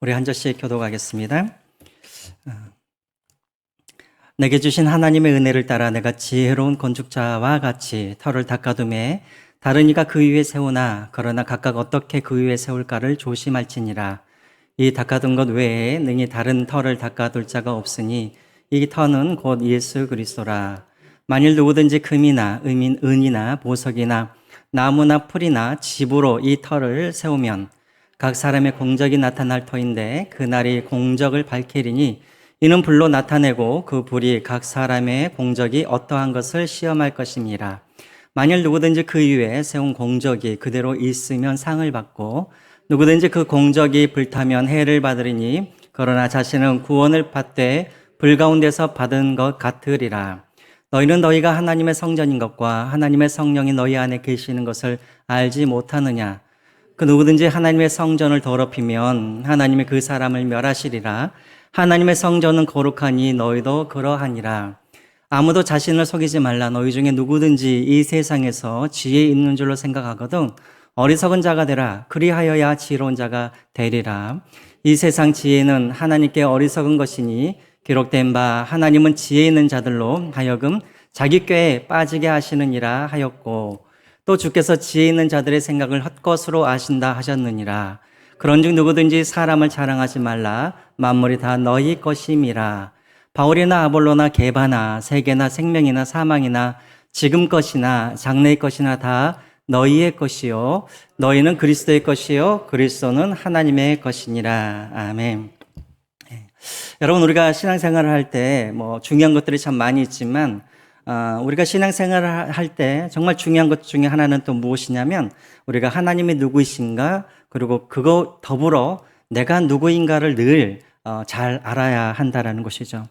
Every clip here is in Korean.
우리 한 절씩 교독하겠습니다. 내게 주신 하나님의 은혜를 따라 내가 지혜로운 건축자와 같이 터를 닦아두매 다른 이가 그 위에 세우나 그러나 각각 어떻게 그 위에 세울까를 조심할지니라. 이 닦아둔 것 외에 능히 다른 터를 닦아둘 자가 없으니 이 터는 곧 예수 그리스도라. 만일 누구든지 금이나 은이나 보석이나 나무나 풀이나 집으로 이 터를 세우면 각 사람의 공적이 나타날 터인데 그날이 공적을 밝히리니 이는 불로 나타내고 그 불이 각 사람의 공적이 어떠한 것을 시험할 것임이라. 만일 누구든지 그 위에 세운 공적이 그대로 있으면 상을 받고 누구든지 그 공적이 불타면 해를 받으리니 그러나 자신은 구원을 받되 불 가운데서 받은 것 같으리라. 너희는 너희가 하나님의 성전인 것과 하나님의 성령이 너희 안에 계시는 것을 알지 못하느냐. 그 누구든지 하나님의 성전을 더럽히면 하나님이 그 사람을 멸하시리라. 하나님의 성전은 거룩하니 너희도 그러하니라. 아무도 자신을 속이지 말라. 너희 중에 누구든지 이 세상에서 지혜 있는 줄로 생각하거든 어리석은 자가 되라. 그리하여야 지혜로운 자가 되리라. 이 세상 지혜는 하나님께 어리석은 것이니 기록된 바 하나님은 지혜 있는 자들로 하여금 자기 꾀에 빠지게 하시느니라 하였고 또 주께서 지혜 있는 자들의 생각을 헛것으로 아신다 하셨느니라. 그런즉 누구든지 사람을 자랑하지 말라. 만물이 다 너희 것임이라. 바울이나 아볼로나 게바나 세계나 생명이나 사망이나 지금 것이나 장래의 것이나 다 너희의 것이요 너희는 그리스도의 것이요 그리스도는 하나님의 것이니라. 아멘. 여러분, 우리가 신앙생활을 할 때 중요한 것들이 참 많이 있지만 우리가 신앙생활을 할 때 정말 중요한 것 중에 하나는 또 무엇이냐면 우리가 하나님이 누구이신가, 그리고 그거 더불어 내가 누구인가를 늘 잘 알아야 한다라는 것이죠.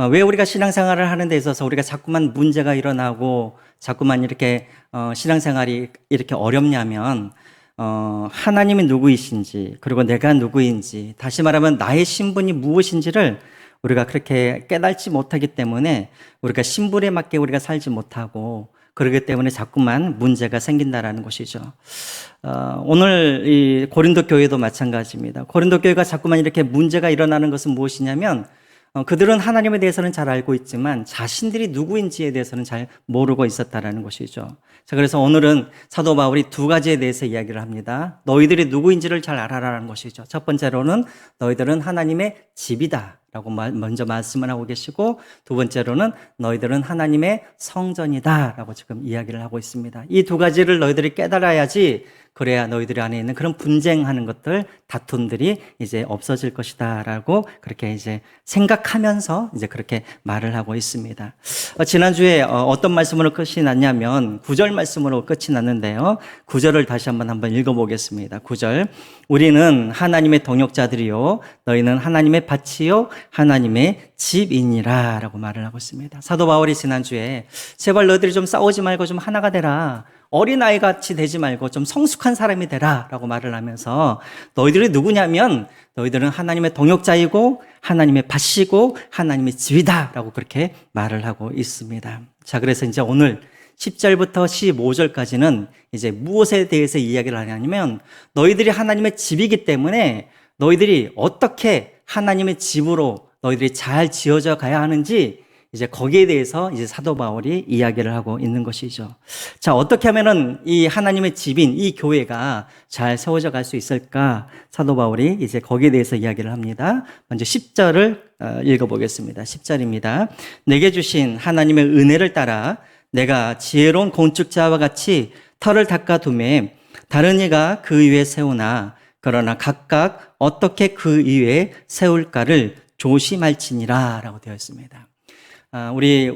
왜 우리가 신앙생활을 하는 데 있어서 우리가 자꾸만 문제가 일어나고 자꾸만 이렇게 신앙생활이 이렇게 어렵냐면 하나님이 누구이신지, 그리고 내가 누구인지, 다시 말하면 나의 신분이 무엇인지를 우리가 그렇게 깨닫지 못하기 때문에 우리가 신분에 맞게 우리가 살지 못하고, 그러기 때문에 자꾸만 문제가 생긴다라는 것이죠. 오늘 이 고린도 교회도 마찬가지입니다. 고린도 교회가 자꾸만 이렇게 문제가 일어나는 것은 무엇이냐면 그들은 하나님에 대해서는 잘 알고 있지만 자신들이 누구인지에 대해서는 잘 모르고 있었다라는 것이죠. 자, 그래서 오늘은 사도 바울이 두 가지에 대해서 이야기를 합니다. 너희들이 누구인지를 잘 알아라는 것이죠. 첫 번째로는 너희들은 하나님의 집이다 라고 먼저 말씀을 하고 계시고, 두 번째로는 너희들은 하나님의 성전이다 라고 지금 이야기를 하고 있습니다. 이 두 가지를 너희들이 깨달아야지, 그래야 너희들 안에 있는 그런 분쟁하는 것들, 다툼들이 이제 없어질 것이다 라고 그렇게 이제 생각하면서 이제 그렇게 말을 하고 있습니다. 지난주에 어떤 말씀으로 끝이 났냐면 9절 말씀으로 끝이 났는데요. 9절을 다시 한번 읽어보겠습니다. 9절. 우리는 하나님의 동역자들이요 너희는 하나님의 밭이요 하나님의 집이니라 라고 말을 하고 있습니다. 사도 바울이 지난주에 제발 너희들이 좀 싸우지 말고 좀 하나가 되라, 어린아이같이 되지 말고 좀 성숙한 사람이 되라 라고 말을 하면서, 너희들이 누구냐면 너희들은 하나님의 동역자이고 하나님의 밭이고 하나님의 집이다 라고 그렇게 말을 하고 있습니다. 자, 그래서 이제 오늘 10절부터 15절까지는 이제 무엇에 대해서 이야기를 하냐면, 너희들이 하나님의 집이기 때문에 너희들이 어떻게 하나님의 집으로 너희들이 잘 지어져 가야 하는지, 이제 거기에 대해서 이제 사도 바울이 이야기를 하고 있는 것이죠. 자, 어떻게 하면은 이 하나님의 집인 이 교회가 잘 세워져 갈 수 있을까? 사도 바울이 이제 거기에 대해서 이야기를 합니다. 먼저 10절을 읽어보겠습니다. 10절입니다. 내게 주신 하나님의 은혜를 따라 내가 지혜로운 건축자와 같이 터를 닦아두매 다른 이가 그 위에 세우나 그러나 각각 어떻게 그 위에 세울까를 조심할지니라 라고 되어 있습니다. 우리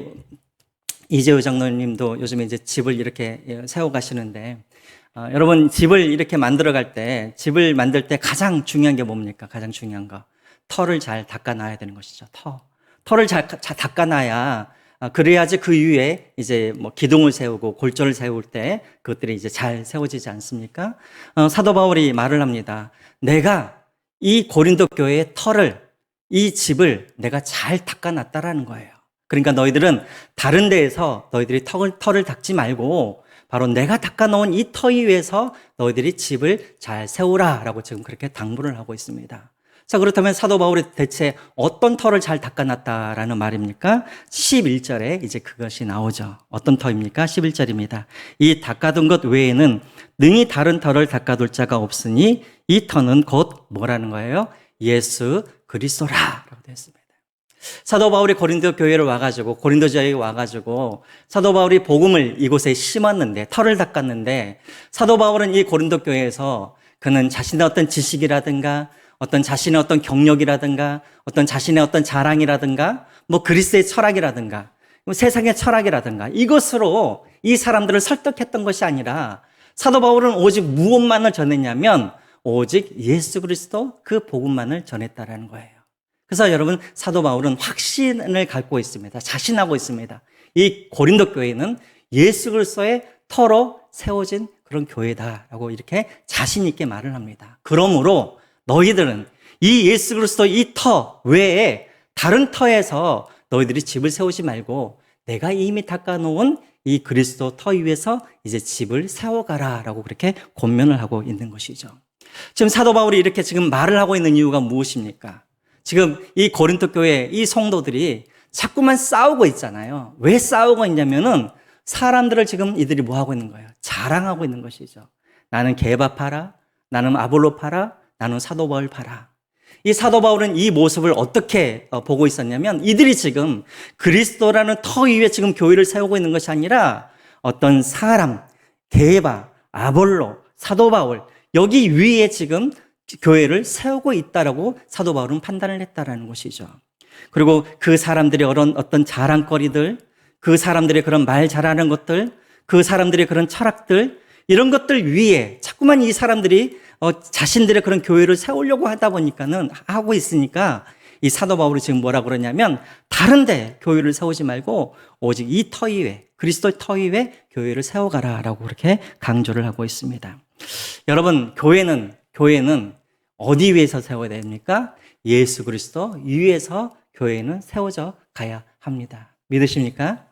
이재우 장로님도 요즘에 이제 집을 이렇게 세워 가시는데, 여러분 집을 이렇게 만들어 갈 때, 집을 만들 때 가장 중요한 게 뭡니까? 가장 중요한 거. 터를 잘 닦아 놔야 되는 것이죠. 터를 잘 닦아 놔야, 그래야지 그 위에 이제 기둥을 세우고 골조를 세울 때 그것들이 이제 잘 세워지지 않습니까? 사도 바울이 말을 합니다. 내가 이 고린도 교회의 터를, 이 집을 내가 잘 닦아 놨다라는 거예요. 그러니까 너희들은 다른 데에서 너희들이 터를 닦지 말고 바로 내가 닦아놓은 이 터 위에서 너희들이 집을 잘 세우라 라고 지금 그렇게 당부를 하고 있습니다. 자, 그렇다면 사도 바울이 대체 어떤 터를 잘 닦아놨다라는 말입니까? 11절에 이제 그것이 나오죠. 어떤 터입니까? 11절입니다. 이 닦아둔 것 외에는 능히 다른 터를 닦아둘 자가 없으니 이 터는 곧 뭐라는 거예요? 예수 그리스도라라고 되어 있습니다. 사도 바울이 고린도 교회를 와가지고 고린도 지역에 와가지고 사도 바울이 복음을 이곳에 심었는데 터를 닦았는데 사도 바울은 이 고린도 교회에서 그는 자신의 어떤 지식이라든가 어떤 자신의 어떤 경력이라든가 어떤 자신의 어떤 자랑이라든가 뭐 그리스의 철학이라든가 뭐 세상의 철학이라든가 이것으로 이 사람들을 설득했던 것이 아니라 사도 바울은 오직 무엇만을 전했냐면 오직 예수 그리스도 그 복음만을 전했다라는 거예요. 그래서 여러분 사도 바울은 확신을 갖고 있습니다. 자신하고 있습니다. 이 고린도 교회는 예수 그리스도의 터로 세워진 그런 교회다라고 이렇게 자신 있게 말을 합니다. 그러므로 너희들은 이 예수 그리스도 이 터 외에 다른 터에서 너희들이 집을 세우지 말고 내가 이미 닦아놓은 이 그리스도 터 위에서 이제 집을 세워가라라고 그렇게 권면을 하고 있는 것이죠. 지금 사도 바울이 이렇게 지금 말을 하고 있는 이유가 무엇입니까? 지금 이 고린도 교회 이 성도들이 자꾸만 싸우고 있잖아요. 왜 싸우고 있냐면은 사람들을 지금 이들이 뭐 하고 있는 거예요? 자랑하고 있는 것이죠. 나는 게바 파라, 나는 아볼로 파라, 나는 사도 바울 파라. 이 사도 바울은 이 모습을 어떻게 보고 있었냐면 이들이 지금 그리스도라는 터 위에 지금 교회를 세우고 있는 것이 아니라 어떤 사람, 게바, 아볼로, 사도 바울 여기 위에 지금 교회를 세우고 있다라고 사도 바울은 판단을 했다라는 것이죠. 그리고 그 사람들의 어떤 자랑거리들, 그 사람들의 그런 말 잘하는 것들, 그 사람들의 그런 철학들 이런 것들 위에 자꾸만 이 사람들이 자신들의 그런 교회를 세우려고 하다 보니까는 하고 있으니까 이 사도 바울이 지금 뭐라 그러냐면 다른데 교회를 세우지 말고 오직 이 터 위에 그리스도의 터 위에 교회를 세워가라라고 그렇게 강조를 하고 있습니다. 여러분 교회는 어디 위에서 세워야 됩니까? 예수 그리스도 위에서 교회는 세워져 가야 합니다. 믿으십니까?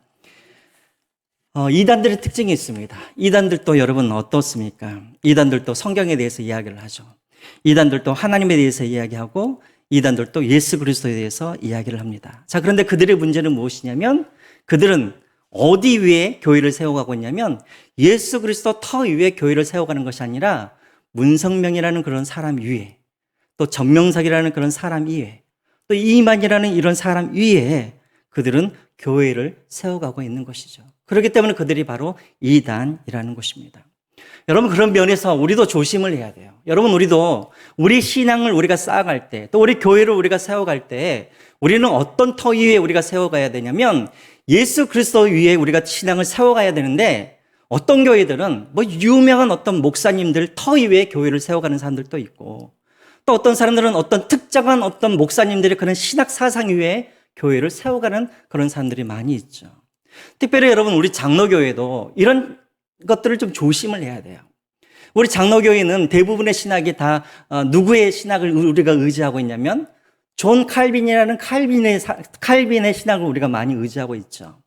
이단들의 특징이 있습니다. 이단들도 여러분 어떻습니까? 이단들도 성경에 대해서 이야기를 하죠. 이단들도 하나님에 대해서 이야기하고 이단들도 예수 그리스도에 대해서 이야기를 합니다. 자, 그런데 그들의 문제는 무엇이냐면 그들은 어디 위에 교회를 세워가고 있냐면 예수 그리스도 터 위에 교회를 세워가는 것이 아니라 문성명이라는 그런 사람 위에 또 정명석이라는 그런 사람 위에 또 이만이라는 이런 사람 위에 그들은 교회를 세워가고 있는 것이죠. 그렇기 때문에 그들이 바로 이단이라는 것입니다. 여러분 그런 면에서 우리도 조심을 해야 돼요. 여러분 우리도 우리 신앙을 우리가 쌓아갈 때 또 우리 교회를 우리가 세워갈 때 우리는 어떤 터 위에 우리가 세워가야 되냐면 예수 그리스도 위에 우리가 신앙을 세워가야 되는데 어떤 교회들은 뭐 유명한 어떤 목사님들 터 위에 교회를 세워가는 사람들도 있고 또 어떤 사람들은 어떤 특정한 어떤 목사님들의 그런 신학 사상 위에 교회를 세워가는 그런 사람들이 많이 있죠. 특별히 여러분 우리 장로교회도 이런 것들을 좀 조심을 해야 돼요. 우리 장로교회는 대부분의 신학이 다 누구의 신학을 우리가 의지하고 있냐면 존 칼빈이라는 칼빈의 신학을 우리가 많이 의지하고 있죠.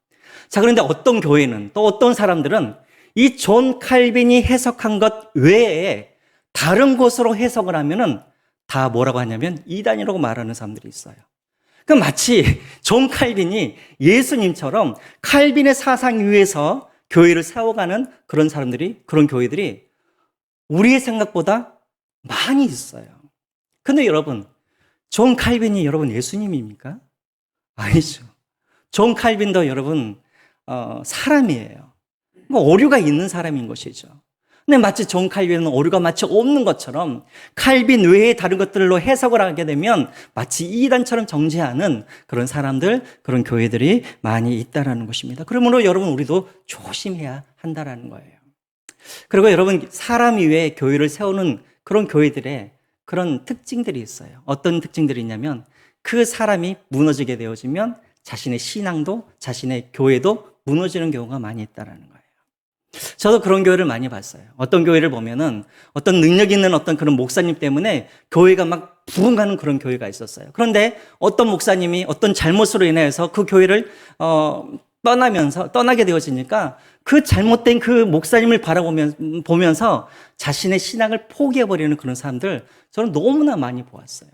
자, 그런데 어떤 교회는 또 어떤 사람들은 이 존 칼빈이 해석한 것 외에 다른 곳으로 해석을 하면은 다 뭐라고 하냐면 이단이라고 말하는 사람들이 있어요. 그 마치 존 칼빈이 예수님처럼 칼빈의 사상 위에서 교회를 세워가는 그런 사람들이, 그런 교회들이 우리의 생각보다 많이 있어요. 근데 여러분, 존 칼빈이 여러분 예수님입니까? 아니죠. 존 칼빈도 여러분, 사람이에요. 뭐 오류가 있는 사람인 것이죠. 근데 마치 존 칼빈은 오류가 마치 없는 것처럼 칼빈 외에 다른 것들로 해석을 하게 되면 마치 이단처럼 정죄하는 그런 사람들, 그런 교회들이 많이 있다라는 것입니다. 그러므로 여러분 우리도 조심해야 한다라는 거예요. 그리고 여러분 사람 위에 교회를 세우는 그런 교회들의 그런 특징들이 있어요. 어떤 특징들이 있냐면 그 사람이 무너지게 되어지면 자신의 신앙도 자신의 교회도 무너지는 경우가 많이 있다라는 거예요. 저도 그런 교회를 많이 봤어요. 어떤 교회를 보면은 어떤 능력 있는 어떤 그런 목사님 때문에 교회가 막 부흥하는 그런 교회가 있었어요. 그런데 어떤 목사님이 어떤 잘못으로 인해서 그 교회를 떠나게 되어지니까 그 잘못된 그 목사님을 보면서 자신의 신앙을 포기해버리는 그런 사람들 저는 너무나 많이 보았어요.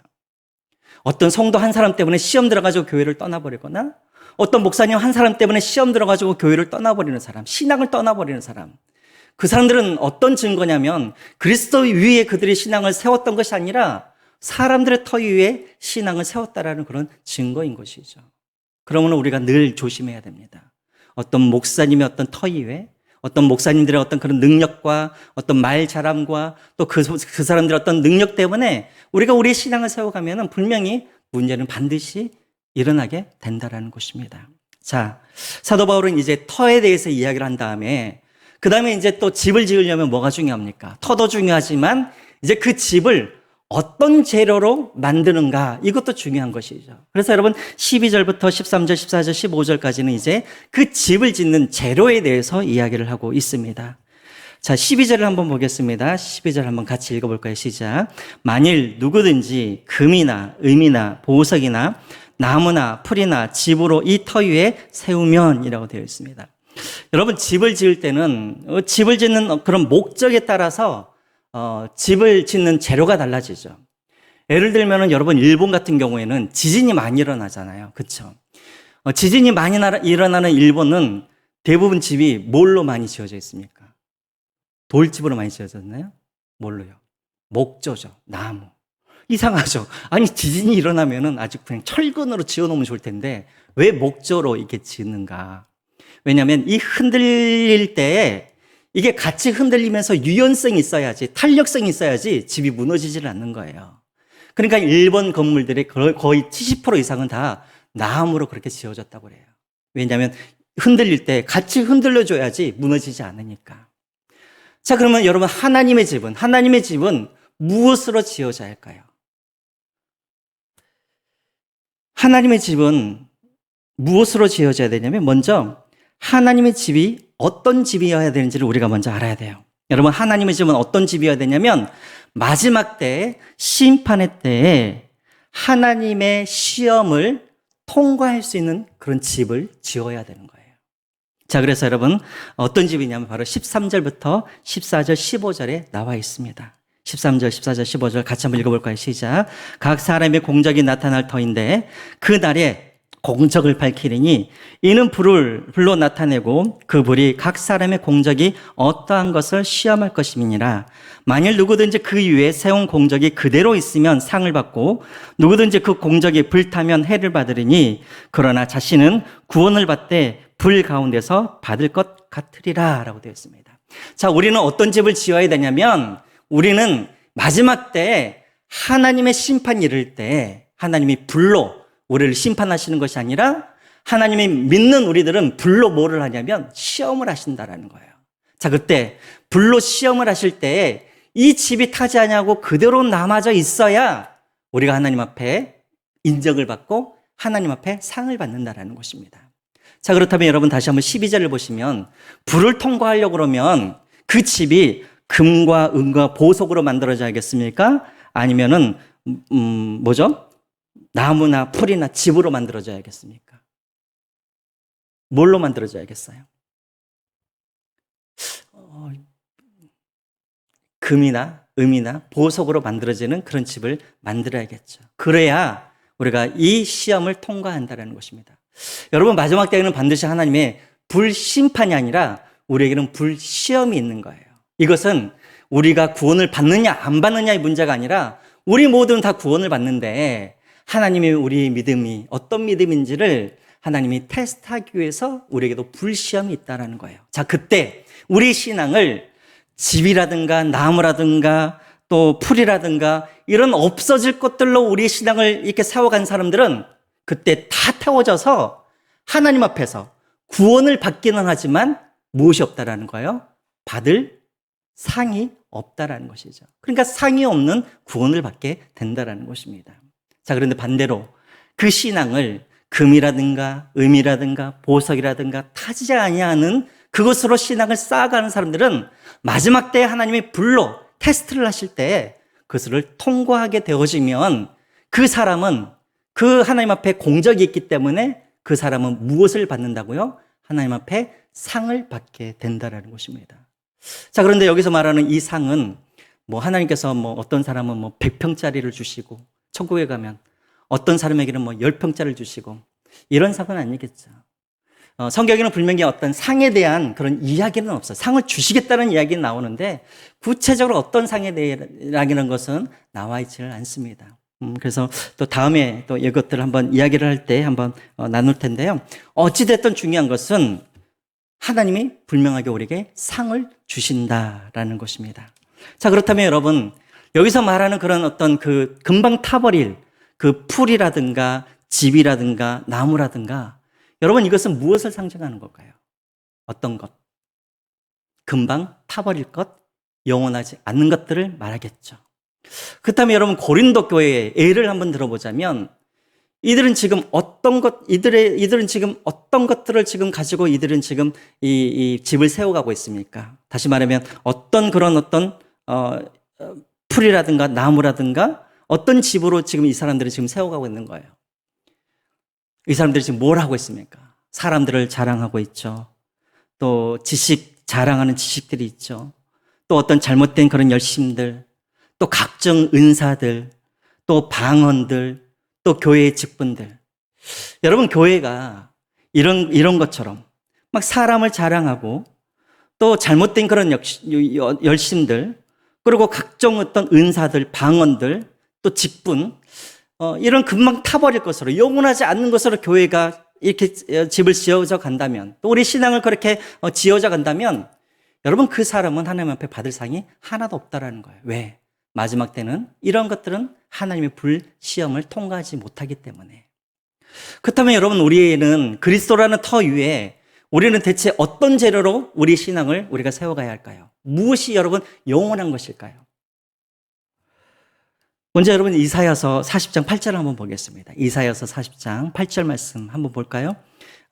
어떤 성도 한 사람 때문에 시험 들어가지고 교회를 떠나버리거나 어떤 목사님 한 사람 때문에 시험 들어가지고 교회를 떠나버리는 사람, 신앙을 떠나버리는 사람. 그 사람들은 어떤 증거냐면 그리스도 위에 그들의 신앙을 세웠던 것이 아니라 사람들의 터 위에 신앙을 세웠다라는 그런 증거인 것이죠. 그러면 우리가 늘 조심해야 됩니다. 어떤 목사님의 어떤 터 위에 어떤 목사님들의 어떤 그런 능력과 어떤 말 잘함과 또 그 사람들의 어떤 능력 때문에 우리가 우리의 신앙을 세워가면 분명히 문제는 반드시 일어나게 된다라는 것입니다. 자, 사도 바울은 이제 터에 대해서 이야기를 한 다음에 그 다음에 이제 또 집을 지으려면 뭐가 중요합니까? 터도 중요하지만 이제 그 집을 어떤 재료로 만드는가 이것도 중요한 것이죠. 그래서 여러분 12절부터 13절, 14절, 15절까지는 이제 그 집을 짓는 재료에 대해서 이야기를 하고 있습니다. 자, 12절을 한번 보겠습니다. 12절 한번 같이 읽어볼까요? 시작. 만일 누구든지 금이나 은이나 보석이나 나무나 풀이나 집으로 이 터 위에 세우면 이라고 되어 있습니다. 여러분 집을 지을 때는 집을 짓는 그런 목적에 따라서 집을 짓는 재료가 달라지죠. 예를 들면은 여러분 일본 같은 경우에는 지진이 많이 일어나잖아요. 그렇죠? 지진이 많이 일어나는 일본은 대부분 집이 뭘로 많이 지어져 있습니까? 돌집으로 많이 지어졌나요? 뭘로요? 목조죠. 나무. 이상하죠. 아니 지진이 일어나면은 아주 그냥 철근으로 지어놓으면 좋을 텐데 왜 목조로 이렇게 짓는가? 왜냐하면 이 흔들릴 때에 이게 같이 흔들리면서 유연성이 있어야지, 탄력성이 있어야지 집이 무너지질 않는 거예요. 그러니까 일본 건물들의 거의 70% 이상은 다 나무로 그렇게 지어졌다고 그래요. 왜냐하면 흔들릴 때 같이 흔들려줘야지 무너지지 않으니까. 자, 그러면 여러분 하나님의 집은 무엇으로 지어져야 할까요? 하나님의 집은 무엇으로 지어져야 되냐면 먼저 하나님의 집이 어떤 집이어야 되는지를 우리가 먼저 알아야 돼요. 여러분 하나님의 집은 어떤 집이어야 되냐면 마지막 때 심판의 때에 하나님의 시험을 통과할 수 있는 그런 집을 지어야 되는 거예요. 자, 그래서 여러분 어떤 집이냐면 바로 13절부터 14절, 15절에 나와 있습니다. 13절, 14절, 15절 같이 한번 읽어볼까요? 시작. 각 사람의 공적이 나타날 터인데 그 날에 공적을 밝히리니 이는 불로 나타내고 그 불이 각 사람의 공적이 어떠한 것을 시험할 것임이니라. 만일 누구든지 그 위에 세운 공적이 그대로 있으면 상을 받고 누구든지 그 공적이 불타면 해를 받으리니 그러나 자신은 구원을 받되 불 가운데서 받을 것 같으리라 라고 되어 있습니다. 자, 우리는 어떤 집을 지어야 되냐면 우리는 마지막 때 하나님의 심판이 이를 때 하나님이 불로 우리를 심판하시는 것이 아니라 하나님이 믿는 우리들은 불로 뭐를 하냐면 시험을 하신다라는 거예요. 자, 그때 불로 시험을 하실 때 이 집이 타지 않냐고 그대로 남아져 있어야 우리가 하나님 앞에 인정을 받고 하나님 앞에 상을 받는다라는 것입니다. 자, 그렇다면 여러분 다시 한번 12절을 보시면 불을 통과하려고 그러면 그 집이 금과 은과 보석으로 만들어져야겠습니까? 아니면은 뭐죠? 나무나 풀이나 집으로 만들어져야겠습니까? 뭘로 만들어져야겠어요? 금이나 은이나 보석으로 만들어지는 그런 집을 만들어야겠죠. 그래야 우리가 이 시험을 통과한다는 것입니다. 여러분 마지막 때에는 반드시 하나님의 불심판이 아니라 우리에게는 불시험이 있는 거예요. 이것은 우리가 구원을 받느냐 안 받느냐의 문제가 아니라 우리 모두는 다 구원을 받는데 하나님의 우리의 믿음이 어떤 믿음인지를 하나님이 테스트하기 위해서 우리에게도 불시험이 있다는 거예요. 자, 그때 우리 신앙을 집이라든가 나무라든가 또 풀이라든가 이런 없어질 것들로 우리의 신앙을 이렇게 세워간 사람들은 그때 다 태워져서 하나님 앞에서 구원을 받기는 하지만 무엇이 없다라는 거예요? 받을 상이 없다라는 것이죠. 그러니까 상이 없는 구원을 받게 된다라는 것입니다. 자, 그런데 반대로 그 신앙을 금이라든가 은이라든가 보석이라든가 타지 아니하는 그것으로 신앙을 쌓아가는 사람들은 마지막 때에 하나님의 불로 테스트를 하실 때 그것을 통과하게 되어지면 그 사람은 그 하나님 앞에 공적이 있기 때문에 그 사람은 무엇을 받는다고요? 하나님 앞에 상을 받게 된다라는 것입니다. 자, 그런데 여기서 말하는 이 상은 뭐 하나님께서 뭐 어떤 사람은 뭐 100평짜리를 주시고 천국에 가면 어떤 사람에게는 뭐 10평짜리를 주시고 이런 상은 아니겠죠. 성경에는 분명히 어떤 상에 대한 그런 이야기는 없어요. 상을 주시겠다는 이야기는 나오는데 구체적으로 어떤 상에 대해라는 것은 나와 있지는 않습니다. 그래서 또 다음에 또 이것들을 한번 이야기를 할 때 한번 나눌 텐데요. 어찌됐든 중요한 것은 하나님이 분명하게 우리에게 상을 주신다라는 것입니다. 자, 그렇다면 여러분, 여기서 말하는 그런 어떤 그 금방 타버릴 그 풀이라든가 집이라든가 나무라든가 여러분 이것은 무엇을 상징하는 걸까요? 어떤 것? 금방 타버릴 것, 영원하지 않는 것들을 말하겠죠. 그렇다면 여러분 고린도 교회의 예를 한번 들어보자면 이들은 지금 이들은 지금 어떤 것들을 지금 가지고 이들은 지금 이 집을 세워가고 있습니까? 다시 말하면 어떤 그런 풀이라든가 나무라든가 어떤 집으로 지금 이 사람들이 지금 세워가고 있는 거예요. 이 사람들이 지금 뭘 하고 있습니까? 사람들을 자랑하고 있죠. 또 자랑하는 지식들이 있죠. 또 어떤 잘못된 그런 열심들, 또 각종 은사들, 또 방언들, 또 교회의 직분들. 여러분, 교회가 이런 것처럼 막 사람을 자랑하고 또 잘못된 그런 열심들, 그리고 각종 어떤 은사들, 방언들, 또 직분, 이런 금방 타버릴 것으로, 영원하지 않는 것으로 교회가 이렇게 집을 지어져 간다면, 또 우리 신앙을 그렇게 지어져 간다면, 여러분 그 사람은 하나님 앞에 받을 상이 하나도 없다라는 거예요. 왜? 마지막 때는 이런 것들은 하나님의 불시험을 통과하지 못하기 때문에. 그렇다면 여러분 우리는 그리스도라는 터 위에 우리는 대체 어떤 재료로 우리 신앙을 우리가 세워가야 할까요? 무엇이 여러분 영원한 것일까요? 먼저 여러분 이사야서 40장 8절을 한번 보겠습니다. 이사야서 40장 8절 말씀 한번 볼까요?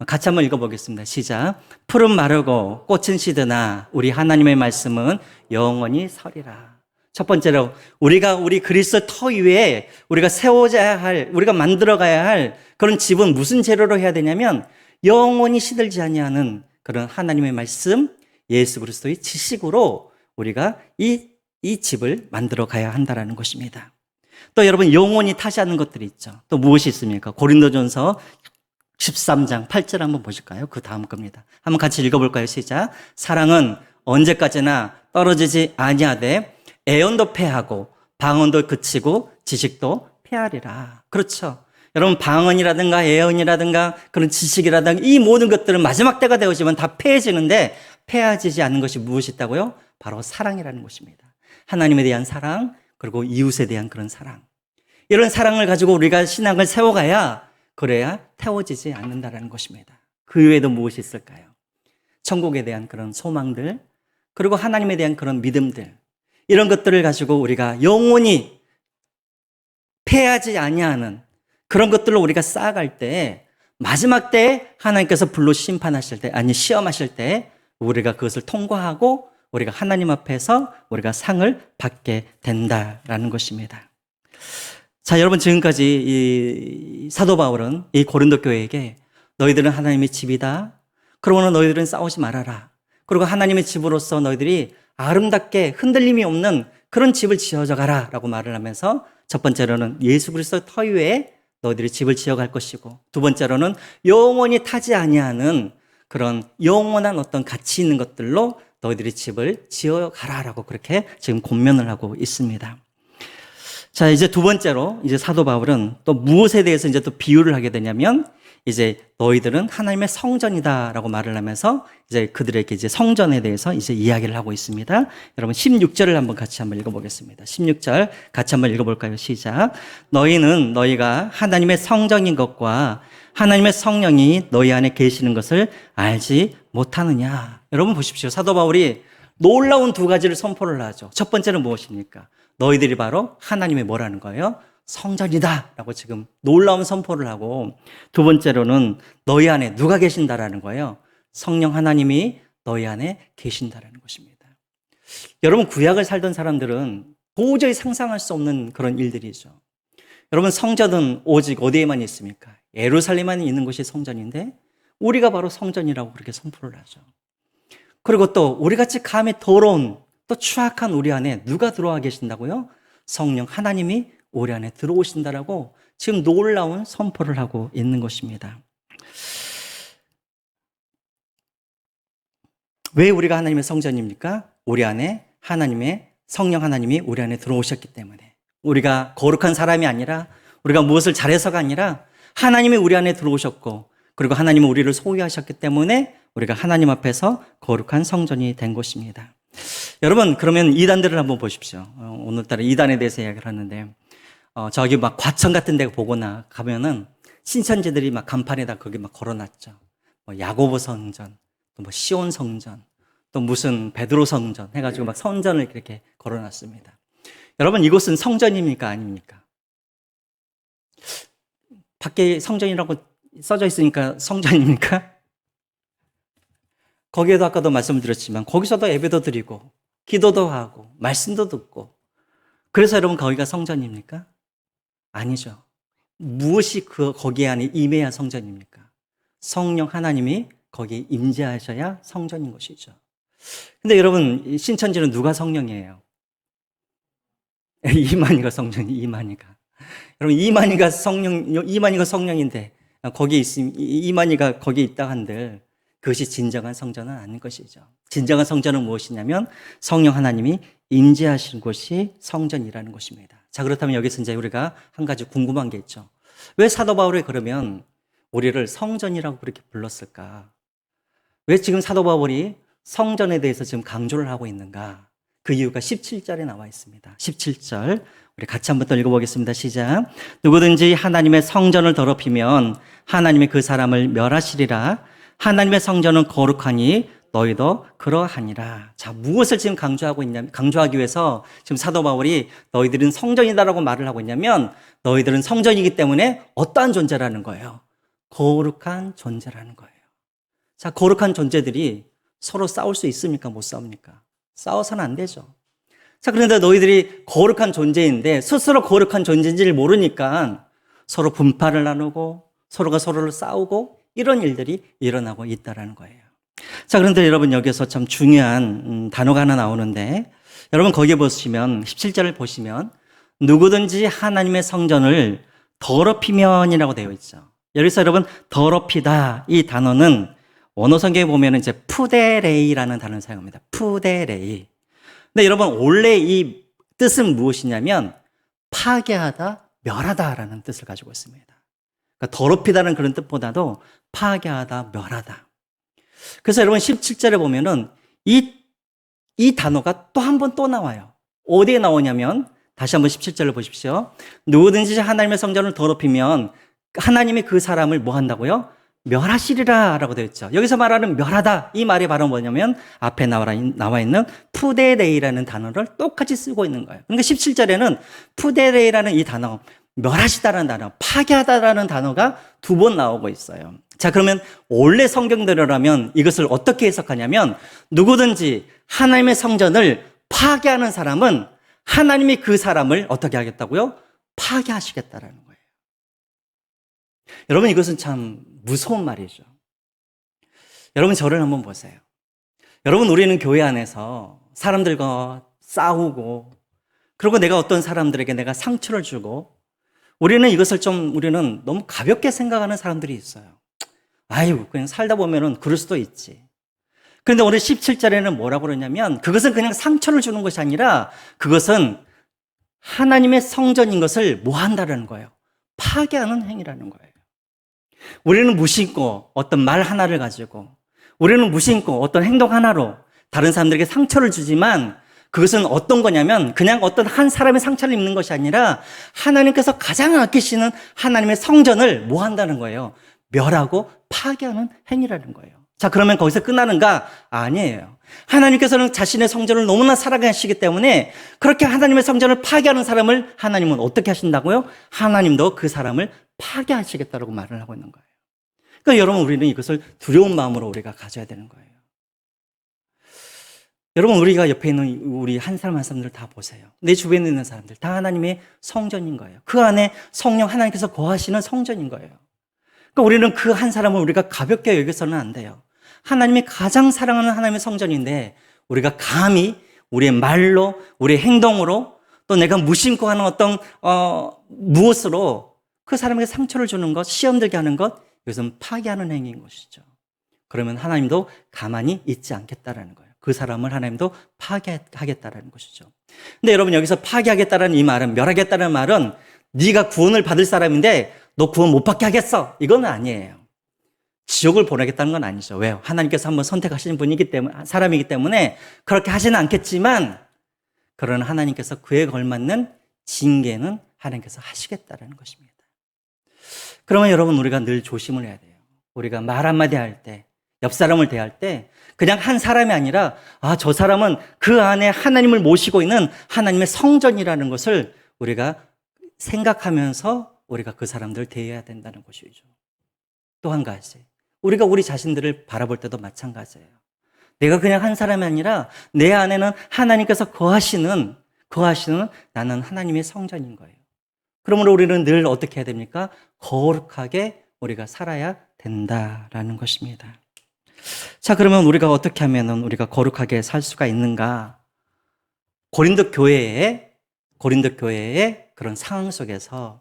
같이 한번 읽어보겠습니다. 시작. 풀은 마르고 꽃은 시드나 우리 하나님의 말씀은 영원히 서리라. 첫 번째로 우리 그리스도 터 위에 우리가 세워져야 할, 우리가 만들어가야 할 그런 집은 무슨 재료로 해야 되냐면 영원히 시들지 아니하는 그런 하나님의 말씀, 예수 그리스도의 지식으로 우리가 이 집을 만들어 가야 한다는 것입니다. 또 여러분 영원히 타지 않는 것들이 있죠. 또 무엇이 있습니까? 고린도전서 13장 8절 한번 보실까요? 그 다음 겁니다. 한번 같이 읽어볼까요? 시작. 사랑은 언제까지나 떨어지지 아니하되 애언도 패하고 방언도 그치고 지식도 패하리라. 그렇죠. 여러분 방언이라든가 애언이라든가 그런 지식이라든가 이 모든 것들은 마지막 때가 되어지면 다 패해지는데 패해지지 않는 것이 무엇이 있다고요? 바로 사랑이라는 것입니다. 하나님에 대한 사랑 그리고 이웃에 대한 그런 사랑. 이런 사랑을 가지고 우리가 신앙을 세워가야 그래야 태워지지 않는다는 것입니다. 그 외에도 무엇이 있을까요? 천국에 대한 그런 소망들 그리고 하나님에 대한 그런 믿음들 이런 것들을 가지고 우리가 영원히 패하지 아니하는 그런 것들로 우리가 쌓아갈 때 마지막 때에 하나님께서 불로 심판하실 때 아니 시험하실 때 우리가 그것을 통과하고 우리가 하나님 앞에서 우리가 상을 받게 된다라는 것입니다. 자, 여러분 지금까지 이 사도 바울은 이 고린도 교회에게 너희들은 하나님의 집이다. 그러므로 너희들은 싸우지 말아라. 그리고 하나님의 집으로서 너희들이 아름답게 흔들림이 없는 그런 집을 지어져 가라 라고 말을 하면서 첫 번째로는 예수 그리스도 터 위에 너희들이 집을 지어갈 것이고 두 번째로는 영원히 타지 아니하는 그런 영원한 어떤 가치 있는 것들로 너희들이 집을 지어가라 라고 그렇게 지금 권면을 하고 있습니다. 자, 이제 두 번째로 이제 사도 바울은 또 무엇에 대해서 이제 또 비유를 하게 되냐면 이제 너희들은 하나님의 성전이다라고 말을 하면서 이제 그들에게 이제 성전에 대해서 이제 이야기를 하고 있습니다. 여러분 16절을 한번 같이 한번 읽어보겠습니다. 16절 같이 한번 읽어볼까요? 시작. 너희가 하나님의 성전인 것과 하나님의 성령이 너희 안에 계시는 것을 알지 못하느냐. 여러분 보십시오. 사도 바울이 놀라운 두 가지를 선포를 하죠. 첫 번째는 무엇입니까? 너희들이 바로 하나님의 뭐라는 거예요? 성전이다 라고 지금 놀라운 선포를 하고 두 번째로는 너희 안에 누가 계신다라는 거예요. 성령 하나님이 너희 안에 계신다라는 것입니다. 여러분 구약을 살던 사람들은 도저히 상상할 수 없는 그런 일들이죠. 여러분 성전은 오직 어디에만 있습니까? 예루살렘만 있는 것이 성전인데 우리가 바로 성전이라고 그렇게 선포를 하죠. 그리고 또 우리같이 감에 더러운 또 추악한 우리 안에 누가 들어와 계신다고요? 성령 하나님이 우리 안에 들어오신다라고 지금 놀라운 선포를 하고 있는 것입니다. 왜 우리가 하나님의 성전입니까? 우리 안에 하나님의 성령 하나님이 우리 안에 들어오셨기 때문에. 우리가 거룩한 사람이 아니라 우리가 무엇을 잘해서가 아니라 하나님이 우리 안에 들어오셨고 그리고 하나님은 우리를 소유하셨기 때문에 우리가 하나님 앞에서 거룩한 성전이 된 것입니다. 여러분 그러면 이단들을 한번 보십시오. 오늘따라 이단에 대해서 이야기를 하는데 저기 막 과천 같은 데 보거나 가면은 신천지들이 막 간판에다 거기 막 걸어놨죠. 뭐 야고보 성전, 또 뭐 시온 성전, 또 무슨 베드로 성전 해가지고 막 성전을 이렇게 걸어놨습니다. 여러분 이곳은 성전입니까 아닙니까? 밖에 성전이라고 써져 있으니까 성전입니까? 거기에도 아까도 말씀드렸지만 거기서도 예배도 드리고 기도도 하고 말씀도 듣고 그래서 여러분 거기가 성전입니까? 아니죠. 무엇이 거기 안에 임해야 성전입니까? 성령 하나님이 거기에 임재하셔야 성전인 것이죠. 근데 여러분 신천지는 누가 성령이에요? 이만희가 성령이 이만희가. 여러분 이만희가 성령인데 거기에 있으면 이만희가 거기에 있다 한들 그것이 진정한 성전은 아닌 것이죠. 진정한 성전은 무엇이냐면 성령 하나님이 임재하신 곳이 성전이라는 것입니다. 자 그렇다면 여기서 이제 우리가 한 가지 궁금한 게 있죠. 왜 사도 바울이 그러면 우리를 성전이라고 그렇게 불렀을까? 왜 지금 사도 바울이 성전에 대해서 지금 강조를 하고 있는가? 그 이유가 17절에 나와 있습니다. 17절 우리 같이 한번 더 읽어보겠습니다. 시작. 누구든지 하나님의 성전을 더럽히면 하나님이 그 사람을 멸하시리라. 하나님의 성전은 거룩하니 너희도 그러하니라. 자, 무엇을 지금 강조하기 위해서 지금 사도 바울이 너희들은 성전이다라고 말을 하고 있냐면 너희들은 성전이기 때문에 어떠한 존재라는 거예요? 거룩한 존재라는 거예요. 자, 거룩한 존재들이 서로 싸울 수 있습니까? 못 싸웁니까? 싸워서는 안 되죠. 자, 그런데 너희들이 거룩한 존재인데 스스로 거룩한 존재인지를 모르니까 서로 분파를 나누고 서로가 서로를 싸우고 이런 일들이 일어나고 있다는 거예요. 자, 그런데 여러분 여기서 참 중요한 단어가 하나 나오는데 여러분 거기에 보시면 17절을 보시면 누구든지 하나님의 성전을 더럽히면이라고 되어 있죠. 여기서 여러분 더럽히다 이 단어는 원어 성경에 보면 이제 푸데레이라는 단어를 사용합니다. 푸데레이. 근데 여러분 원래 이 뜻은 무엇이냐면 파괴하다, 멸하다라는 뜻을 가지고 있습니다. 그러니까 더럽히다는 그런 뜻보다도 파괴하다, 멸하다. 그래서 여러분 17절에 보면은 이 단어가 또 한 번 또 나와요. 어디에 나오냐면 다시 한번 17절을 보십시오. 누구든지 하나님의 성전을 더럽히면 하나님이 그 사람을 뭐 한다고요? 멸하시리라 라고 되어 있죠. 여기서 말하는 멸하다 이 말이 바로 뭐냐면 앞에 나와 있는 푸데레이라는 단어를 똑같이 쓰고 있는 거예요. 그러니까 17절에는 푸데레이라는 이 단어 멸하시다라는 단어, 파괴하다라는 단어가 두 번 나오고 있어요. 자, 그러면 원래 성경대로라면 이것을 어떻게 해석하냐면 누구든지 하나님의 성전을 파괴하는 사람은 하나님이 그 사람을 어떻게 하겠다고요? 파괴하시겠다라는 거예요. 여러분 이것은 참 무서운 말이죠. 여러분 저를 한번 보세요. 여러분 우리는 교회 안에서 사람들과 싸우고 그리고 내가 어떤 사람들에게 내가 상처를 주고 우리는 이것을 우리는 너무 가볍게 생각하는 사람들이 있어요. 아유 그냥 살다 보면은 그럴 수도 있지. 그런데 오늘 17절에는 뭐라고 그러냐면 그것은 그냥 상처를 주는 것이 아니라 그것은 하나님의 성전인 것을 뭐 한다는 거예요? 파괴하는 행위라는 거예요. 우리는 무심코 어떤 말 하나를 가지고 우리는 무심코 어떤 행동 하나로 다른 사람들에게 상처를 주지만 그것은 어떤 거냐면 그냥 어떤 한 사람의 상처를 입는 것이 아니라 하나님께서 가장 아끼시는 하나님의 성전을 뭐 한다는 거예요? 멸하고 파괴하는 행위라는 거예요. 자, 그러면 거기서 끝나는가? 아니에요. 하나님께서는 자신의 성전을 너무나 사랑하시기 때문에 그렇게 하나님의 성전을 파괴하는 사람을 하나님은 어떻게 하신다고요? 하나님도 그 사람을 파괴하시겠다고 말을 하고 있는 거예요. 그러니까 여러분 우리는 이것을 두려운 마음으로 우리가 가져야 되는 거예요. 여러분 우리가 옆에 있는 우리 한 사람 한 사람들 다 보세요. 내 주변에 있는 사람들 다 하나님의 성전인 거예요. 그 안에 성령 하나님께서 거하시는 성전인 거예요. 그러니까 우리는 그 한 사람을 우리가 가볍게 여겨서는 안 돼요. 하나님이 가장 사랑하는 하나님의 성전인데 우리가 감히 우리의 말로 우리의 행동으로 또 내가 무심코 하는 어떤 무엇으로 그 사람에게 상처를 주는 것, 시험 들게 하는 것, 이것은 파괴하는 행위인 것이죠. 그러면 하나님도 가만히 있지 않겠다라는 거예요. 그 사람을 하나님도 파괴하겠다라는 것이죠. 근데 여러분, 여기서 파괴하겠다라는 이 말은, 멸하겠다는 말은 네가 구원을 받을 사람인데 너 구원 못 받게 하겠어, 이건 아니에요. 지옥을 보내겠다는 건 아니죠. 왜요? 하나님께서 한번 선택하신 분이기 때문에, 사람이기 때문에 그렇게 하지는 않겠지만, 그러나 하나님께서 그에 걸맞는 징계는 하나님께서 하시겠다는 것입니다. 그러면 여러분, 우리가 늘 조심을 해야 돼요. 우리가 말 한마디 할 때, 옆 사람을 대할 때 그냥 한 사람이 아니라 저 사람은 그 안에 하나님을 모시고 있는 하나님의 성전이라는 것을 우리가 생각하면서 우리가 그 사람들을 대해야 된다는 것이죠. 또 한 가지, 우리가 우리 자신들을 바라볼 때도 마찬가지예요. 내가 그냥 한 사람이 아니라 내 안에는 하나님께서 거하시는 나는 하나님의 성전인 거예요. 그러므로 우리는 늘 어떻게 해야 됩니까? 거룩하게 우리가 살아야 된다라는 것입니다. 자, 그러면 우리가 어떻게 하면 우리가 거룩하게 살 수가 있는가? 고린도 교회의 그런 상황 속에서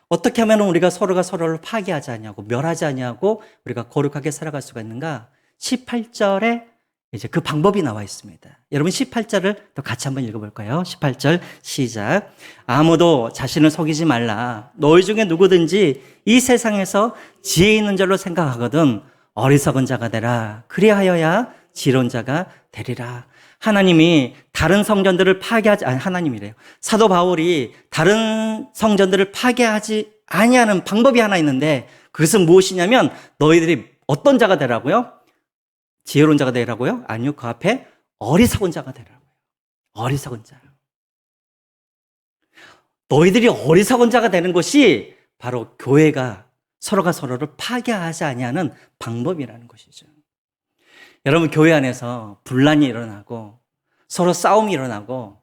어떻게 하면 우리가 서로가 서로를 파괴하지 않냐고, 멸하지 않냐고 우리가 거룩하게 살아갈 수가 있는가? 18절에 이제 그 방법이 나와 있습니다. 여러분, 18절을 또 같이 한번 읽어볼까요? 18절 시작. 아무도 자신을 속이지 말라. 너희 중에 누구든지 이 세상에서 지혜 있는 줄로 생각하거든 어리석은 자가 되라. 그리하여야 지혜로운 자가 되리라. 하나님이 다른 성전들을 하나님이래요. 사도 바울이 다른 성전들을 파괴하지 아니하는 방법이 하나 있는데, 그것은 무엇이냐면 너희들이 어떤 자가 되라고요? 지혜로운 자가 되라고요? 아니요, 그 앞에 어리석은 자가 되라고요. 어리석은 자. 너희들이 어리석은 자가 되는 것이 바로 교회가 서로가 서로를 파괴하지 아니하는 방법이라는 것이죠. 여러분, 교회 안에서 분란이 일어나고 서로 싸움이 일어나고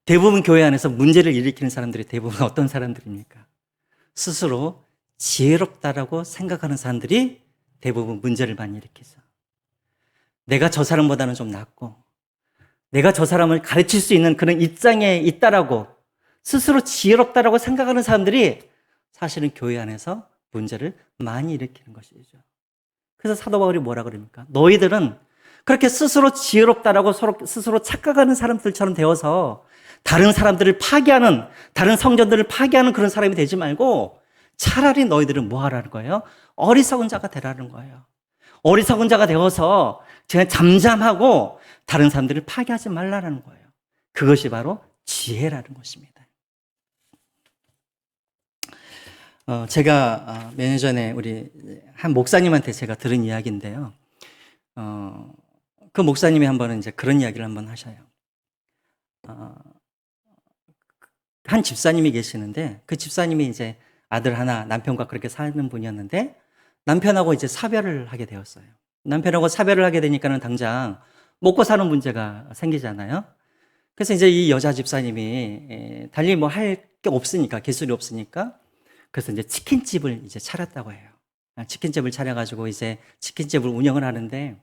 대부분 교회 안에서 문제를 일으키는 사람들이 대부분 어떤 사람들입니까? 스스로 지혜롭다라고 생각하는 사람들이 대부분 문제를 많이 일으키죠. 내가 저 사람보다는 좀 낫고 내가 저 사람을 가르칠 수 있는 그런 입장에 있다라고 스스로 지혜롭다라고 생각하는 사람들이 사실은 교회 안에서 문제를 많이 일으키는 것이죠. 그래서 사도 바울이 뭐라 그럽니까? 너희들은 그렇게 스스로 지혜롭다라고 스스로 착각하는 사람들처럼 되어서 다른 사람들을 파괴하는, 다른 성전들을 파괴하는 그런 사람이 되지 말고 차라리 너희들은 뭐 하라는 거예요? 어리석은 자가 되라는 거예요. 어리석은 자가 되어서 그냥 잠잠하고 다른 사람들을 파괴하지 말라는 거예요. 그것이 바로 지혜라는 것입니다. 제가 몇 년 전에 우리 한 목사님한테 제가 들은 이야기인데요. 그 목사님이 한 번은 이제 그런 이야기를 한번 하셔요. 한 집사님이 계시는데 그 집사님이 이제 아들 하나, 남편과 그렇게 사는 분이었는데 남편하고 이제 사별을 하게 되었어요. 남편하고 사별을 하게 되니까는 당장 먹고 사는 문제가 생기잖아요. 그래서 이제 이 여자 집사님이 달리 뭐 할 게 없으니까, 기술이 없으니까, 그래서 이제 치킨집을 이제 차렸다고 해요. 치킨집을 차려가지고 이제 치킨집을 운영을 하는데,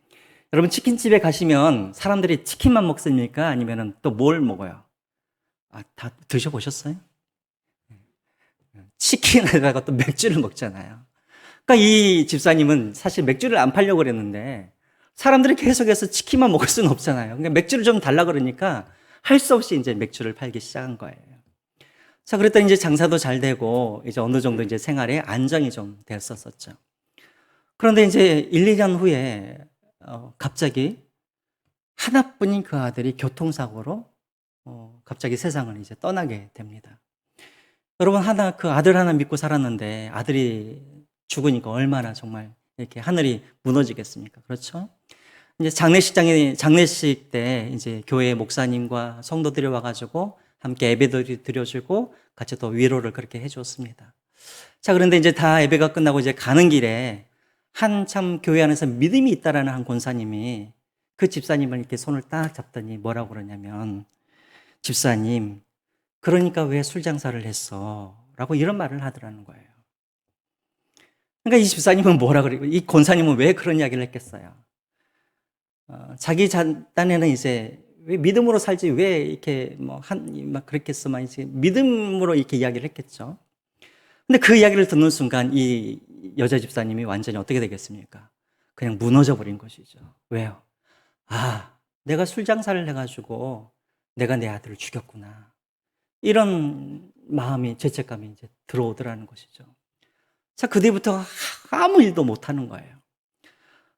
여러분, 치킨집에 가시면 사람들이 치킨만 먹습니까? 아니면은 또 뭘 먹어요? 다 드셔보셨어요? 치킨에다가 또 맥주를 먹잖아요. 그러니까 이 집사님은 사실 맥주를 안 팔려고 그랬는데 사람들이 계속해서 치킨만 먹을 수는 없잖아요. 그러니까 맥주를 좀 달라 그러니까 할 수 없이 이제 맥주를 팔기 시작한 거예요. 자, 그랬더니 이제 장사도 잘 되고 이제 어느 정도 이제 생활에 안정이 좀 됐었었죠. 그런데 이제 1, 2년 후에 갑자기 하나뿐인 그 아들이 교통사고로 갑자기 세상을 이제 떠나게 됩니다. 여러분, 그 아들 하나 믿고 살았는데 아들이 죽으니까 얼마나 정말 이렇게 하늘이 무너지겠습니까? 그렇죠? 이제 장례식 때 이제 교회 목사님과 성도들이 와가지고 함께 예배도 드려주고 같이 또 위로를 그렇게 해줬습니다. 자, 그런데 이제 다 예배가 끝나고 이제 가는 길에 한참 교회 안에서 믿음이 있다라는 한 권사님이 그 집사님을 이렇게 손을 딱 잡더니 뭐라고 그러냐면, 집사님, 그러니까 왜 술 장사를 했어? 라고 이런 말을 하더라는 거예요. 그러니까 이 집사님은 뭐라 그래요? 이 권사님은 왜 그런 이야기를 했겠어요? 자기 딴에는 이제 왜 믿음으로 살지 왜 이렇게 막 그랬겠어만 이제 믿음으로 이렇게 이야기를 했겠죠. 근데 그 이야기를 듣는 순간 이 여자 집사님이 완전히 어떻게 되겠습니까? 그냥 무너져 버린 것이죠. 왜요? 아, 내가 술 장사를 해가지고 내가 내 아들을 죽였구나. 이런 마음이, 죄책감이 이제 들어오더라는 것이죠. 자, 그 뒤부터 아무 일도 못 하는 거예요.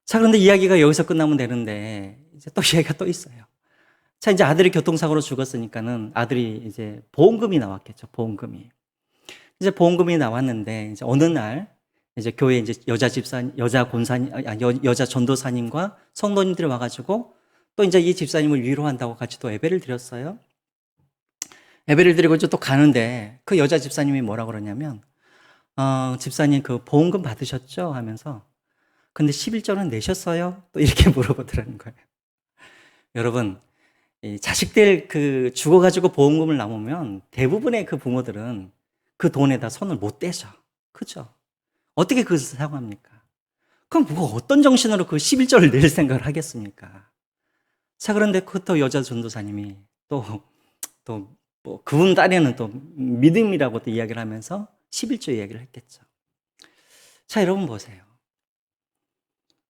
자, 그런데 이야기가 여기서 끝나면 되는데, 이제 또 이야기가 또 있어요. 자, 이제 아들이 교통사고로 죽었으니까는 아들이 이제 보험금이 나왔겠죠, 보험금이. 이제 보험금이 나왔는데, 이제 어느 날, 이제 교회 이제 여자 권사님, 여자 전도사님과 성도님들이 와가지고 또 이제 이 집사님을 위로한다고 같이 또 예배를 드렸어요. 예배를 드리고 이제 또 가는데 그 여자 집사님이 뭐라 그러냐면, 집사님 그 보험금 받으셨죠? 하면서, 근데 11조는 내셨어요? 또 이렇게 물어보더라는 거예요. 여러분, 이 자식들 그 죽어가지고 보험금을 남으면 대부분의 그 부모들은 그 돈에다 손을 못 대죠. 그죠? 어떻게 그것을 사용합니까? 그럼 뭐 어떤 정신으로 그 11조를 낼 생각을 하겠습니까? 자, 그런데 그또 여자 전도사님이 뭐 그분 딴에는 또 믿음이라고 또 이야기를 하면서 11조 이야기를 했겠죠. 자, 여러분 보세요.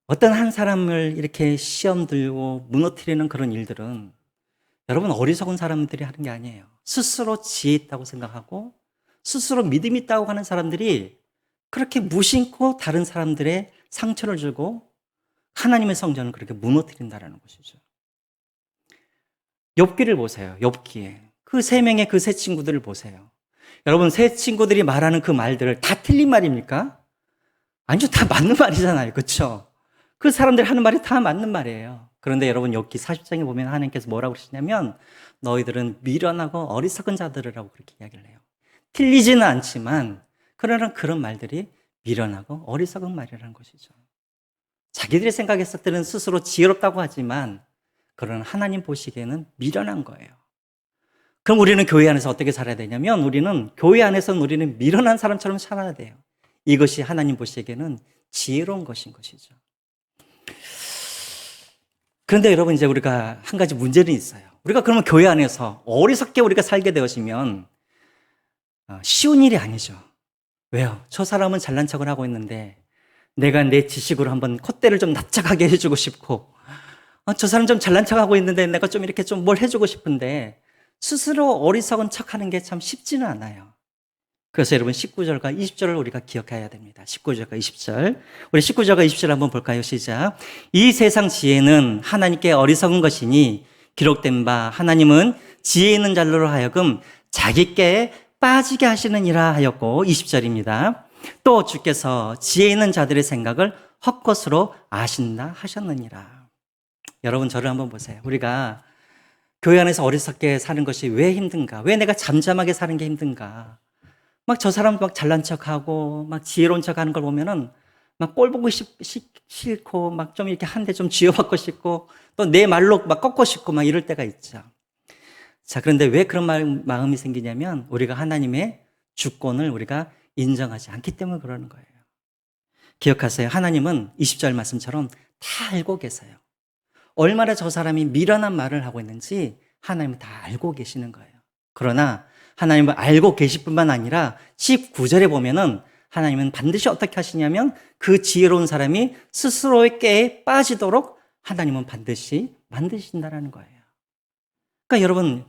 어떤 한 사람을 이렇게 시험 들고 무너뜨리는 그런 일들은 여러분 어리석은 사람들이 하는 게 아니에요. 스스로 지혜 있다고 생각하고 스스로 믿음 있다고 하는 사람들이 그렇게 무심코 다른 사람들의 상처를 주고 하나님의 성전을 그렇게 무너뜨린다는 것이죠. 욥기를 보세요. 욥기에 그 세 명의 그 세 친구들을 보세요. 여러분 세 친구들이 말하는 그 말들을 다 틀린 말입니까? 아니죠. 다 맞는 말이잖아요. 그렇죠? 그 사람들이 하는 말이 다 맞는 말이에요. 그런데 여러분 욥기 40장에 보면 하나님께서 뭐라고 그러시냐면 너희들은 미련하고 어리석은 자들이라고 그렇게 이야기를 해요. 틀리지는 않지만 그러나 그런 말들이 미련하고 어리석은 말이라는 것이죠. 자기들이 생각했을 때는 스스로 지혜롭다고 하지만 그러나 하나님 보시기에는 미련한 거예요. 그럼 우리는 교회 안에서 어떻게 살아야 되냐면 우리는 교회 안에서는 우리는 미련한 사람처럼 살아야 돼요. 이것이 하나님 보시기에는 지혜로운 것인 것이죠. 그런데 여러분 이제 우리가 한 가지 문제는 있어요. 우리가 그러면 교회 안에서 어리석게 우리가 살게 되었으면 쉬운 일이 아니죠. 왜요? 저 사람은 잘난 척을 하고 있는데 내가 내 지식으로 한번 콧대를 좀 납작하게 해주고 싶고 저 사람 좀 잘난 척하고 있는데 내가 좀 이렇게 좀 뭘 해주고 싶은데 스스로 어리석은 척하는 게 참 쉽지는 않아요. 그래서 여러분 19절과 20절을 우리가 기억해야 됩니다. 19절과 20절. 우리 19절과 20절 한번 볼까요? 시작. 이 세상 지혜는 하나님께 어리석은 것이니 기록된 바 하나님은 지혜 있는 자로 하여금 자기께 빠지게 하시느니라 하였고 20절입니다. 또 주께서 지혜 있는 자들의 생각을 헛것으로 아신다 하셨느니라. 여러분 저를 한번 보세요. 우리가 교회 안에서 어리석게 사는 것이 왜 힘든가? 왜 내가 잠잠하게 사는 게 힘든가? 막 저 사람 막 잘난 척하고 막 지혜로운 척하는 걸 보면은 막 꼴 보고 싫고 막 좀 이렇게 한 대 좀 쥐어받고 싶고 또 내 말로 막 꺾고 싶고 막 이럴 때가 있죠. 자, 그런데 왜 그런 마음이 생기냐면 우리가 하나님의 주권을 우리가 인정하지 않기 때문에 그러는 거예요. 기억하세요. 하나님은 20절 말씀처럼 다 알고 계세요. 얼마나 저 사람이 미련한 말을 하고 있는지 하나님은 다 알고 계시는 거예요. 그러나 하나님은 알고 계실 뿐만 아니라 19절에 보면은 하나님은 반드시 어떻게 하시냐면 그 지혜로운 사람이 스스로의 깨에 빠지도록 하나님은 반드시 만드신다라는 거예요. 그러니까 여러분,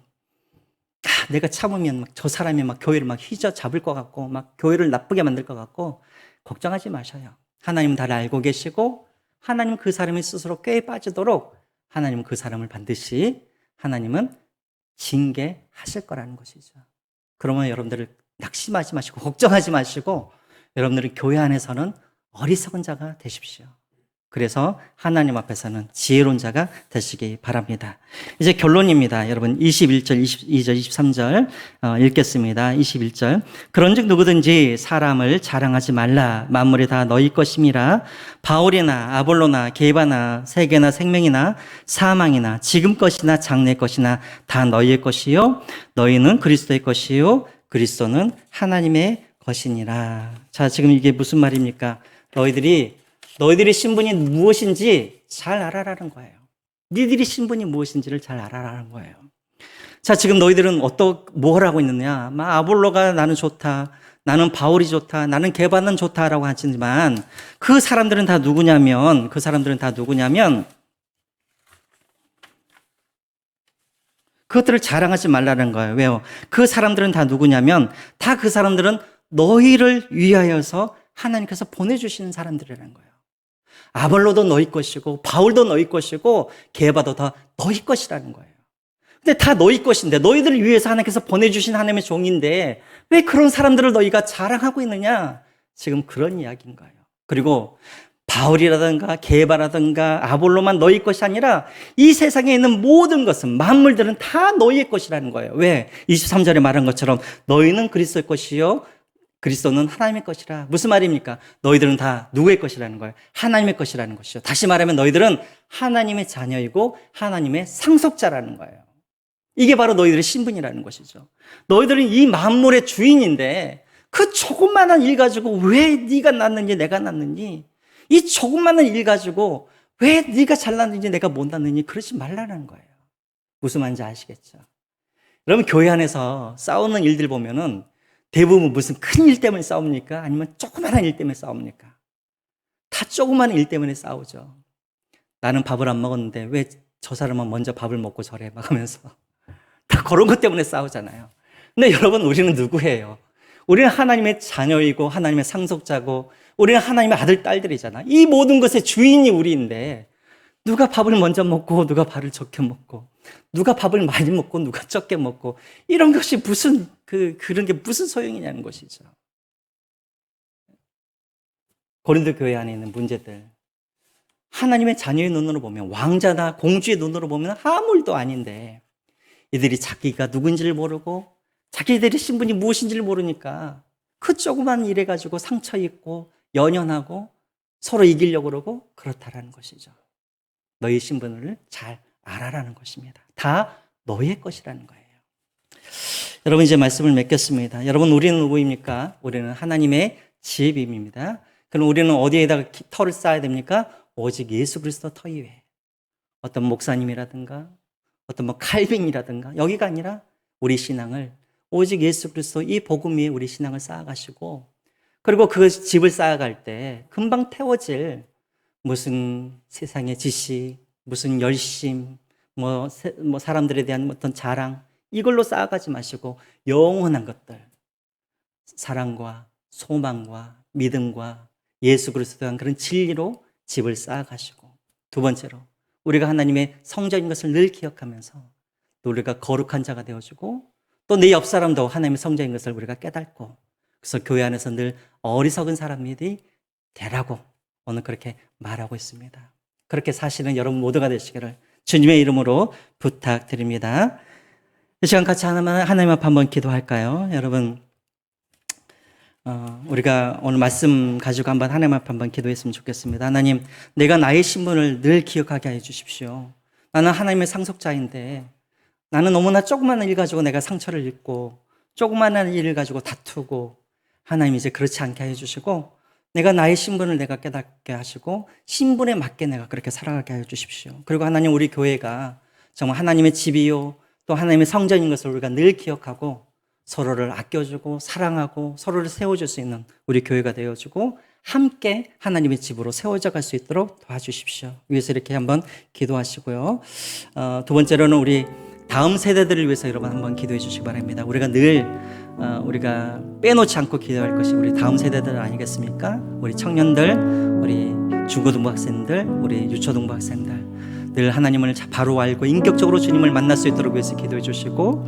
내가 참으면 막 저 사람이 막 교회를 막 휘저잡을 것 같고 막 교회를 나쁘게 만들 것 같고 걱정하지 마셔요. 하나님은 다 알고 계시고 하나님은 그 사람이 스스로 꾀에 빠지도록 하나님은 그 사람을 반드시 하나님은 징계하실 거라는 것이죠. 그러면 여러분들을 낙심하지 마시고 걱정하지 마시고 여러분들은 교회 안에서는 어리석은 자가 되십시오. 그래서 하나님 앞에서는 지혜로운 자가 되시기 바랍니다. 이제 결론입니다. 여러분 21절, 22절, 23절 읽겠습니다. 21절. 그런즉 누구든지 사람을 자랑하지 말라. 만물이 다 너희 것임이라. 바울이나 아볼로나 게바나 세계나 생명이나 사망이나 지금 것이나 장래 것이나 다 너희의 것이요 너희는 그리스도의 것이요 그리스도는 하나님의 것이니라. 자, 지금 이게 무슨 말입니까? 너희들이 신분이 무엇인지 잘 알아라는 거예요. 니들이 신분이 무엇인지를 잘 알아라는 거예요. 자, 지금 너희들은 뭘 하고 있느냐? 막 아볼로가 나는 좋다. 나는 바울이 좋다, 나는 게바는 좋다라고 하지만 그 사람들은 다 누구냐면 그것들을 자랑하지 말라는 거예요. 왜요? 그 사람들은 다 누구냐면 다 그 사람들은 너희를 위하여서 하나님께서 보내주시는 사람들이라는 거예요. 아볼로도 너희 것이고 바울도 너희 것이고 게바도 다 너희 것이라는 거예요. 근데 다 너희 것인데 너희들을 위해서 하나님께서 보내주신 하나님의 종인데 왜 그런 사람들을 너희가 자랑하고 있느냐? 지금 그런 이야기인 거예요. 그리고 바울이라든가 게바라든가 아볼로만 너희 것이 아니라 이 세상에 있는 모든 것은 만물들은 다 너희의 것이라는 거예요. 왜? 23절에 말한 것처럼 너희는 그리스도의 것이요 그리스도는 하나님의 것이라. 무슨 말입니까? 너희들은 다 누구의 것이라는 거예요? 하나님의 것이라는 것이죠. 다시 말하면 너희들은 하나님의 자녀이고 하나님의 상속자라는 거예요. 이게 바로 너희들의 신분이라는 것이죠. 너희들은 이 만물의 주인인데 그 조그마한 일 가지고 왜 네가 낫는지 내가 낫는지, 이 조그마한 일 가지고 왜 네가 잘났는지 내가 못 났느니 그러지 말라는 거예요. 무슨 말인지 아시겠죠? 여러분, 교회 안에서 싸우는 일들 보면은 대부분 무슨 큰 일 때문에 싸웁니까? 아니면 조그마한 일 때문에 싸웁니까? 다 조그마한 일 때문에 싸우죠. 나는 밥을 안 먹었는데 왜 저 사람은 먼저 밥을 먹고 저래? 막 하면서 다 그런 것 때문에 싸우잖아요. 근데 여러분, 우리는 누구예요? 우리는 하나님의 자녀이고 하나님의 상속자고 우리는 하나님의 아들, 딸들이잖아. 이 모든 것의 주인이 우리인데 누가 밥을 먼저 먹고 누가 밥을 적게 먹고 누가 밥을 많이 먹고 누가 적게 먹고 이런 것이 무슨 그런 게 무슨 소용이냐는 것이죠. 고린도 교회 안에 있는 문제들, 하나님의 자녀의 눈으로 보면, 왕자나 공주의 눈으로 보면 아무 일도 아닌데 이들이 자기가 누군지를 모르고 자기들의 신분이 무엇인지를 모르니까 그 조그만 일에 가지고 상처 입고 연연하고 서로 이기려고 그러고 그렇다라는 것이죠. 너희 신분을 잘 알아라는 것입니다. 다 너의 것이라는 거예요. 여러분, 이제 말씀을 맺겠습니다. 여러분, 우리는 누구입니까? 우리는 하나님의 집입니다. 그럼 우리는 어디에다가 터를 쌓아야 됩니까? 오직 예수 그리스도 터 위에. 어떤 목사님이라든가 어떤 칼빈이라든가 여기가 아니라 우리 신앙을 오직 예수 그리스도 이 복음 위에 우리 신앙을 쌓아가시고, 그리고 그 집을 쌓아갈 때 금방 태워질 무슨 세상의 지식, 무슨 열심, 뭐 사람들에 대한 어떤 자랑, 이걸로 쌓아가지 마시고 영원한 것들, 사랑과 소망과 믿음과 예수 그리스도에 대한 그런 진리로 집을 쌓아가시고, 두 번째로 우리가 하나님의 성전인 것을 늘 기억하면서 또 우리가 거룩한 자가 되어주고 또 내 옆 사람도 하나님의 성전인 것을 우리가 깨닫고, 그래서 교회 안에서 늘 어리석은 사람들이 되라고 오늘 그렇게 말하고 있습니다. 그렇게 사시는 여러분 모두가 되시기를 주님의 이름으로 부탁드립니다. 이 시간 같이 하나님 앞에 한번 기도할까요? 여러분, 우리가 오늘 말씀 가지고 하나님 앞에 한번 기도했으면 좋겠습니다. 하나님, 내가 나의 신분을 늘 기억하게 해주십시오. 나는 하나님의 상속자인데 나는 너무나 조그마한 일 가지고 내가 상처를 입고 조그마한 일을 가지고 다투고, 하나님 이제 그렇지 않게 해주시고 내가 나의 신분을 내가 깨닫게 하시고 신분에 맞게 내가 그렇게 살아가게 해주십시오. 그리고 하나님, 우리 교회가 정말 하나님의 집이요 또 하나님의 성전인 것을 우리가 늘 기억하고 서로를 아껴주고 사랑하고 서로를 세워줄 수 있는 우리 교회가 되어주고 함께 하나님의 집으로 세워져 갈 수 있도록 도와주십시오. 위해서 이렇게 한번 기도하시고요. 두 번째로는 우리 다음 세대들을 위해서 여러분 한번 기도해 주시기 바랍니다. 우리가 늘 우리가 빼놓지 않고 기도할 것이 우리 다음 세대들 아니겠습니까? 우리 청년들, 우리 중고등부 학생들, 우리 유초등부 학생들, 늘 하나님을 바로 알고 인격적으로 주님을 만날 수 있도록 위해서 기도해 주시고